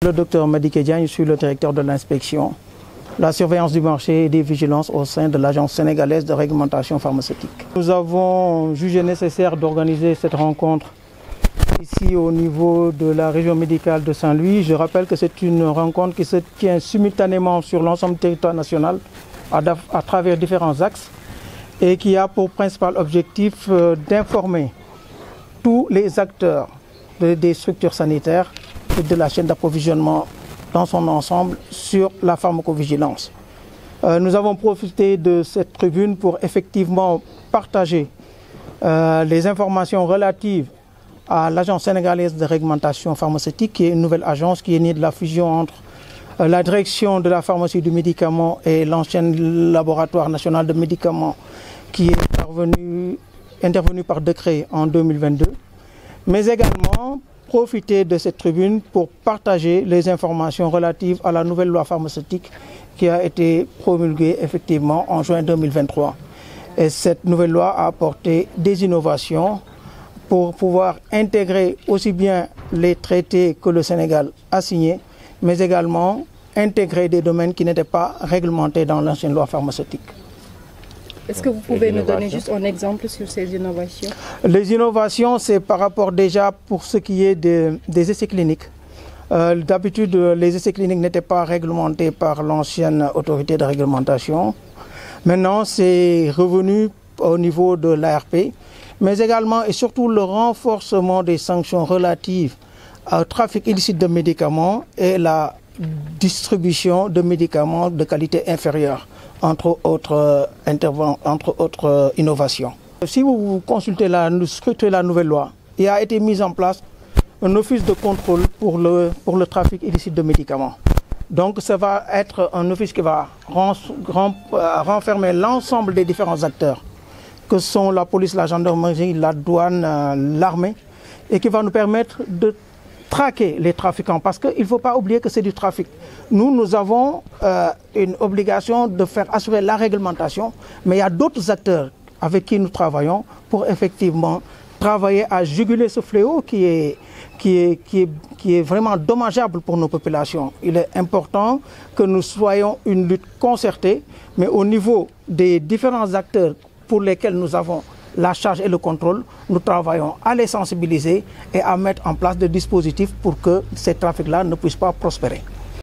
Le docteur Madické Diagne, je suis le directeur de l'inspection, la surveillance du marché et des vigilances au sein de l'Agence sénégalaise de réglementation pharmaceutique. Nous avons jugé nécessaire d'organiser cette rencontre ici au niveau de la région médicale de Saint-Louis. Je rappelle que c'est une rencontre qui se tient simultanément sur l'ensemble du territoire national à travers différents axes et qui a pour principal objectif d'informer tous les acteurs des structures sanitaires et de la chaîne d'approvisionnement dans son ensemble sur la pharmacovigilance. Nous avons profité de cette tribune pour effectivement partager les informations relatives à l'Agence sénégalaise de réglementation pharmaceutique, qui est une nouvelle agence qui est née de la fusion entre la direction de la pharmacie du médicament et l'ancien laboratoire national de médicaments qui est intervenu par décret en 2022, mais également profiter de cette tribune pour partager les informations relatives à la nouvelle loi pharmaceutique qui a été promulguée effectivement en juin 2023. Et cette nouvelle loi a apporté des innovations pour pouvoir intégrer aussi bien les traités que le Sénégal a signés, mais également intégrer des domaines qui n'étaient pas réglementés dans l'ancienne loi pharmaceutique. Est-ce que vous pouvez nous donner juste un exemple sur ces innovations? Les innovations, c'est par rapport déjà pour ce qui est des essais cliniques. D'habitude, les essais cliniques n'étaient pas réglementés par l'ancienne autorité de réglementation. Maintenant, c'est revenu au niveau de l'ARP, mais également et surtout le renforcement des sanctions relatives au trafic illicite de médicaments et la distribution de médicaments de qualité inférieure, entre autres innovations. Si vous consultez la nouvelle loi, il a été mis en place un office de contrôle pour le trafic illicite de médicaments. Donc ça va être un office qui va renfermer l'ensemble des différents acteurs, que sont la police, la gendarmerie, la douane, l'armée, et qui va nous permettre de traquer les trafiquants, parce qu'il ne faut pas oublier que c'est du trafic. Nous avons une obligation de faire assurer la réglementation, mais il y a d'autres acteurs avec qui nous travaillons pour effectivement travailler à juguler ce fléau qui est vraiment dommageable pour nos populations. Il est important que nous soyons une lutte concertée, mais au niveau des différents acteurs pour lesquels nous avons la charge et le contrôle, nous travaillons à les sensibiliser et à mettre en place des dispositifs pour que ces trafics-là ne puissent pas prospérer.